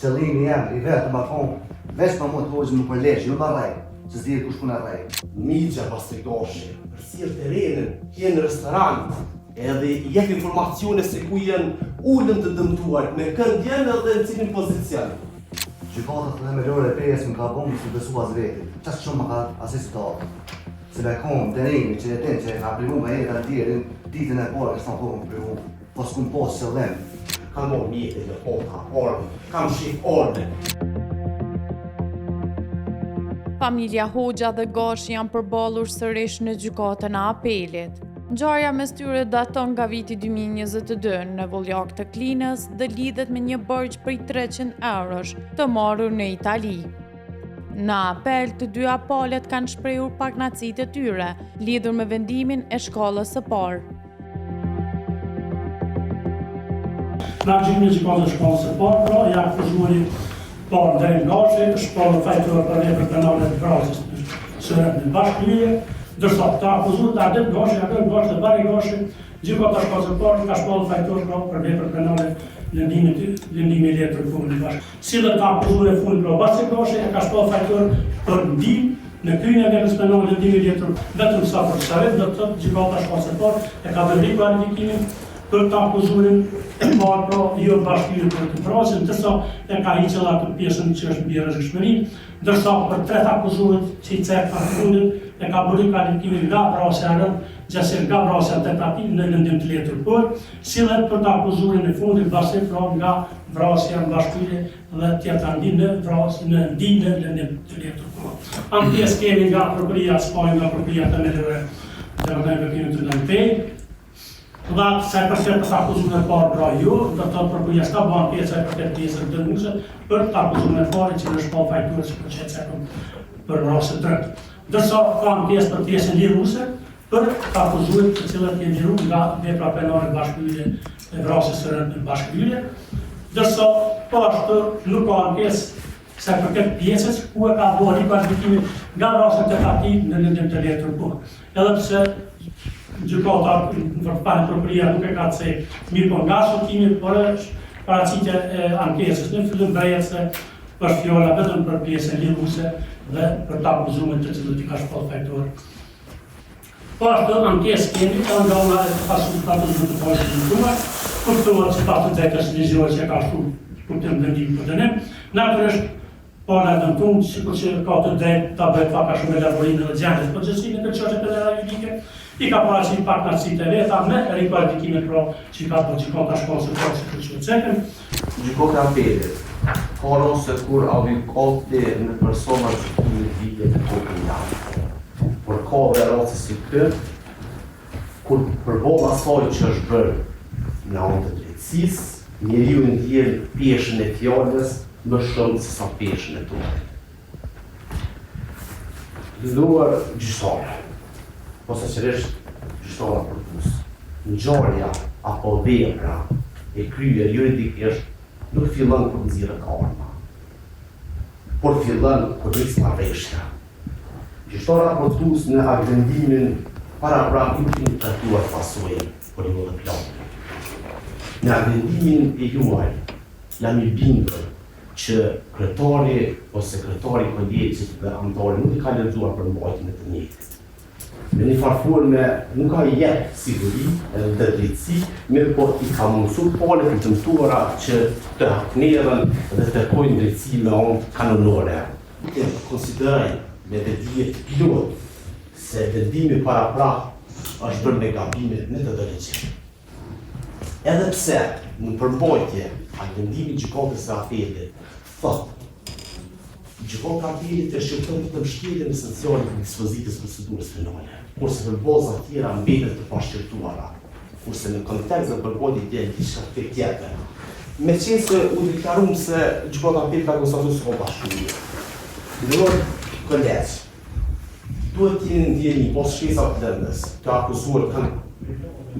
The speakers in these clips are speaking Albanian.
qëllimi jam I vetë më thonë, veç më mund të hojgjë më përleqë, ju më rrej, që s'di kush ku në rrej. Migja pas të goshi, përsirë terenin, jenë restoran, edhe jep informacione se ku jenë ullën të dëmtuar, me kënd jenë edhe në cilin pozicion. Gjykatët dhe melore e PS më ka bëmë si besu as vetit, qashtë shumë më ka asistat. Se me konë, denimi, që jetin që ka primu me jetë atjerin, ditën e parë kështë në kohë më primu, po s'kum posë qëllim. Kam morë mjetë dhe pota, orme, kam shif orme. Familja Hoxha dhe Gashi janë përballur sërish në gjykatën e apelit. Ngjarja mes tyre daton nga viti 2022 në Vullak të Klinës dhe lidhet me një borxh prej 300 eurosh të marrur në Itali. Në apel, të dy apalet kanë shprehur pagnacitë e tyre, lidhur me vendimin e shkallës së parë. Në gjykatën e shkallës së parë, pra, ja akuzuari parë Andrej Gashi, shkallë fajtor për vepër penale të vrasjes së në bashkëlyje, ndërsa të akuzuar Andrej Gashi dhe Bari Gashi, gjykata e shkallës së parë ka shkallë fajtor për vepër penale lëndimi i letër fundit bashkë. Si dhe të akuzuar e fundit pra Bari Gashi e ka shkallë fajtor për ndim në kryen e veprës penale lëndimi i letër vetëm sa për shtaret, do të thotë gjykata e shkallës së parë e ka vënë klarifikimin për të akuzuarin e parë pra jo bashkëlyje për të vrasjes, ndërsa e ka hiqur atë pjesën që është mbi rrezikshmëri, ndërsa për tretë akuzuarit që I cek në fundit e ka bërë klarifikimin nga vrasja e rënd, gjasë nga vrasja tentative në lëndim të letër për, sillet për të akuzuarin e fundit bashkë pra nga vrasja në bashkëlyje dhe tjetër ndihmë në vrasje në ndihmë në lëndim të letër për. Anë pjesë kemi nga prokuria Spanja, nga prokuria të melore të vëndajnë të Dantej. Dhe sa I përket të akuzuar e parë pra jo, do të thotë prokuria s'ka bën pjesë e përket pjesës dënuese për të akuzuar e parë që në shkallë fajtorës për qetësekon për vrasje drejt. Ndërsa ka pjesë për pjesën liruese për të akuzuar të cilët janë liruar nga vepra penale bashkëlyje e vrasjes së rënd në bashkëlyje. Ndërsa po ashtu nuk ka pjesë sa përket pjesës ku e ka bërë klarifikimin nga vrasja tentative në lëndim të letër për. Edhe pse gjykata në prokuria nuk e ka cek mirë po nga shokimi, por është paraqitja e ankesës në fillim bëhet se është fjolla vetëm për pjesën liruese dhe për të akuzuar të cilët I ka shpall fajtor. Po ashtu ankesë kemi nga una e pasuritatit të pozitivuar, kuptohet se pas të drejtës ligjore që ka shtuar kuptim vendim për dënim, natyrisht para dëmtuar, sikur që ka të drejtë ta bëjë paka shumë elaborimin dhe zgjedhjes përgjithësi në këtë çështje penale juridike. I ka paraqit pagnacitë e veta me riklarifikimin pra që ka bërë gjykata shkallës së parë që të cekën. Gjykata e apelit, ka ose kur avukati në persona që të vijë të kokën por ka dhe rasti si këtë, kur përballë asaj që është bërë në anë të drejtësisë, njeriu ndjen peshën e fjalës më shumë se sa peshën e turpit. Lidhuar gjyqtarë, ose qërisht gjyqtara përpus, ngjarja apo vepra e kryer juridikisht nuk fillon kur nxirret arma, por fillon kur nis marrëveshja. Gjyqtara përpus në vendimin parapraktike të tuar pasojë për një plan. Në vendimin e juaj jam I bindur që kryetari ose sekretari I kolegjit dhe anëtarë nuk I ka lexuar për mbajtjen e të njëjtit. Me një farforme nuk ka I jep siguri edhe drejtësi, mirë po I ka mundësuar palët e dëmtuara që të hakneren dhe të kërkojnë drejtësi me anë kanonore. Ne konsiderojmë me vendime të pilot se vendimi paraprak është bërë me gabime metodologjike. Edhe pse në përmbajtje a vendimi gjykatës së apelit thotë gjykata e apelit e shqyrton të mbështetjen esenciale të dispozitës procedurës penale, kurse për baza të tjera mbetet të pashqyrtuara, kurse në kontekst të përmbajtjes të diçka tjetër. Meqense u deklaruam se gjykata e apelit ka konstatuar se ka bashkëlyje. Ndërkohë, kolegj, duhet të jeni ndjeni pas shkesa të lëndës, të akuzuar kanë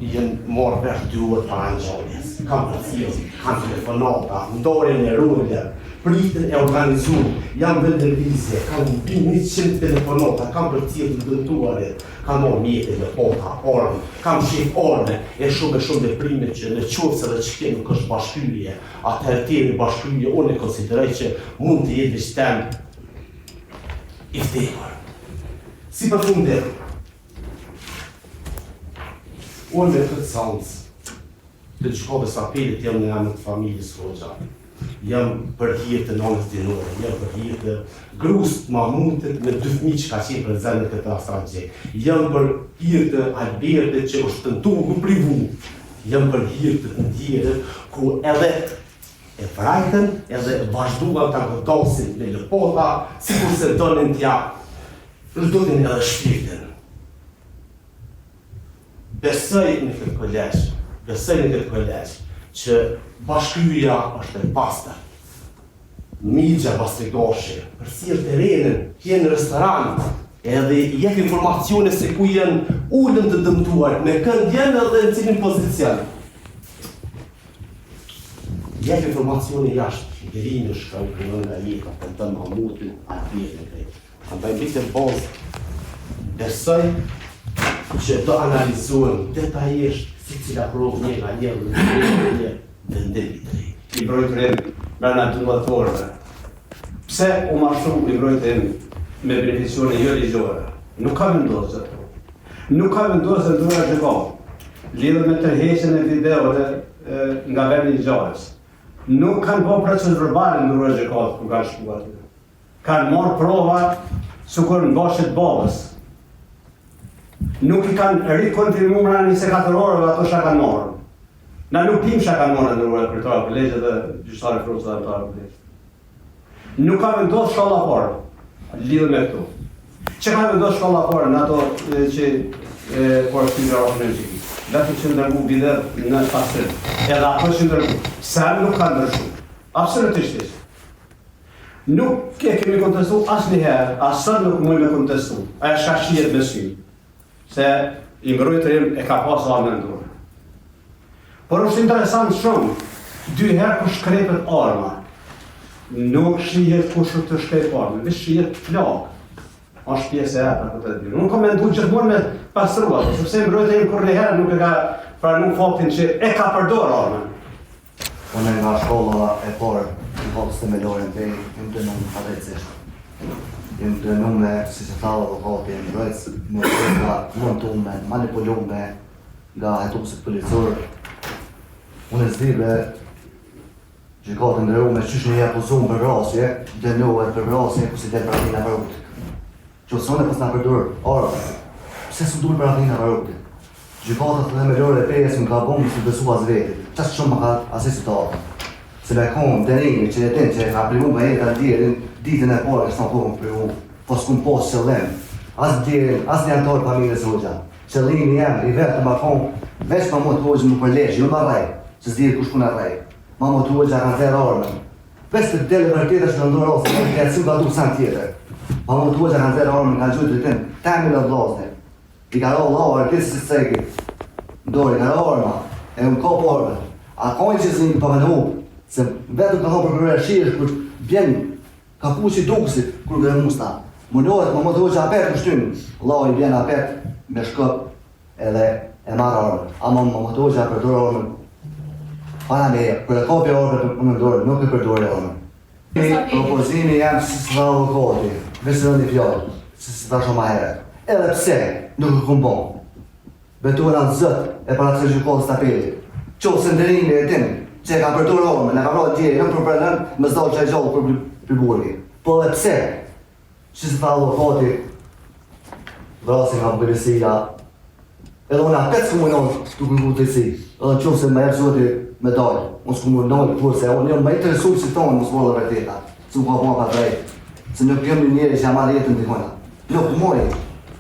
jenë morë vesh 2 orë para ngjarjes. Kam përcjellë, kam telefonata, ndorin e rullën, pritën e organizuar, jam në lëvizje, kam 100 telefonata, kam përcjellë të dëmtuarit, kam marrë mjete në pota, orën, kam shif orën e shumë veprime që në qoftë dhe që nuk është bashkyrje, atëherë tjeri bashkyrje, unë e konsideroj që mund të jetë shtem i vdekur. Si përfundim, unë me këtë sans të gjykatës apelit jam në emër të familjes Hoxha. Jam për hir të nënës dinore, jam për hir të grusë Mahmutit me 2 fëmijë që ka qenë prezent në këtë rast tragjik. Jam për hir të Albertit që është tentuar ku privu. Jam për hir të tjerët ku edhe e vrajtën edhe vazhduan ta godasin me lëpota, sikur se donin t'ja rëdonin edhe shpirtin. Besoj në këtë kolegj, që bashkyrja është e pastër. Migja Bastrigoshi, përcjell terrenin, hjen në restoran, edhe jep informacione se ku janë ulën të dëmtuar, me kënd janë edhe në cilin pozicion. Jep informacione jashtë, derinë shkau nga jeta, për të Mahmutin, Albertin krejt. Andaj mbi të bazë, besoj që do analizohen detajisht si cila provë një nga një vendimi të ri. I mbrojtërim brenda 12 orëve. Pse u mashtru i mbrojtërim me beneficione jo ligjore? Nuk ka vendosur ato. Nuk ka vendosur ndonjë gjykat. Lidhur me tërheqjen e videove nga vendi i ngjarjes. Nuk kanë bërë proces verbal ndonjë gjykat kur kanë shkuar aty. Kanë marrë prova sikur mbashjet babës. Nuk I kanë rikonfirmuar në 24 orëve ato çka kanë marrë. Na nuk dim çka kanë marrë ndërruar kryetari i kolegjit dhe gjyqtari Frunza dhe anëtarë të kolegjit. Nuk ka vendosur shkolla parë lidhur me këtu. Çka ka vendosur shkolla parë në ato që por shtyra energjike. Dati që ndërgu video në pastrim. Edhe ato që ndërgu, sa nuk ka ndryshuar. Absolutisht. Nuk kemi kontestu asnjëherë, asë nuk mund me kontestu. Ajo shka shihet me sy. Se I mbrojtërim e ka pasur armën në dorë. Por është interesant shumë, 2 herë kur shkrepet arma, nuk shihet kush të shkrep armën, veç shihet flak. Është pjesë e për këtë ditë. Unë kam menduar gjithmonë me pastruar, sepse mbrojtërim kur një herë nuk e ka pranuar faktin që e ka përdorur armën. Unë nga shkolla e parë, në kohës të melorin të jem të nëmë padrejtësisht. Jem të nëmë, si që thallë advokati, jem mbrojtës nga montume, manipulume nga hetusit policor. Unë e zdive gjykatën ndërrume qysh një akuzuar për vrasje, dënohet për vrasje ku si del për atina për utë. Që sone pas nga përdur, arë, pse s'u dul për atina për utë? Gjykatët dhe melore e pejes më ka bomë si besu as vetit, qasë shumë më ka asesi të atë. Se me konë denimi që jetin që e ka primu me jetë atë djerin, ditën e parë kështë në kohën primu, po s'kum posë qëllim. As djerin, as një antarë familjes Hoxha. Qëllimi jam, I vetë më konë, veç ma më të Hoxha më përlesh, jo më rrej, që s'dirë kush kuna rrej. Ma më të Hoxha kanë zerë armën. Pes të dele për tjetër që të ndorë ose, në këtë si ka du kësan tjetër. Ma më të Hoxha kanë zerë armën, kanë gjujtë të tim, temi në vlasne. I ka rohë laurë, këtë si ceki. Ndori, ka rohë arma, e më kopë armën. A kojnë që zini për me se vetëm ka thonë për kërëre shirë kur bjen ka puqi dukësit kur kërë musta. Mundohet më të hoqë apet në shtynë. Allah I bjen apet me shkëp edhe e marë armën. Ama më të hoqë apet dorë armën. Para me kërë e kopje armën për më dorë, nuk e për dorë armën. Propozimi jam si së dha avokati, vesë në një fjallë, si së dha shumë aheret. Edhe pse nuk e kumë bon. Betura në zët e para të gjykatës të apelit. Qo se ndërimi e tim, që e ka përdor armën, e ka vrarë djeri, nuk përprenën, më zdoj që e gjallë për burgi. Po dhe pse, që se tha avokati, vrasin nga pëgëllesia, edhe unë apet s'ku mujnon të kërku të si, edhe qo se me jep zoti me dalë, unë s'ku mujnon të kurse, unë jam me interesu si tonë më s'vorë dhe vërteta, s'u ka po pa drejt, se nuk jam një njeri që jamar jetën të kona. Nuk moj,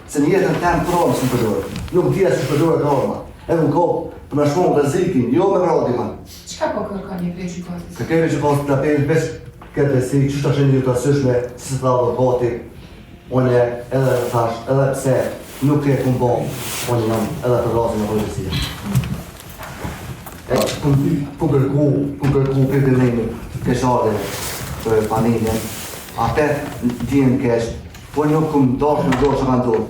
se një jetën temë provë s'u përdorë, nuk dhja që përdorë të arma, edhe në kohë, të më shmonë rëzikin, jo me vrati man. Qka po kërka një prej gjykatës? Kërkemi gjykatës të apelit veç këtë si, qështë është një të asyshme, si se tha avokati, unë edhe thash, edhe pse nuk e kum bo, po që jam edhe për rasin e policia. Kum kërku për të nejnë keshare për familjen, apet gjenë kesh, po nuk kum dosh në dosh që kanë dorë.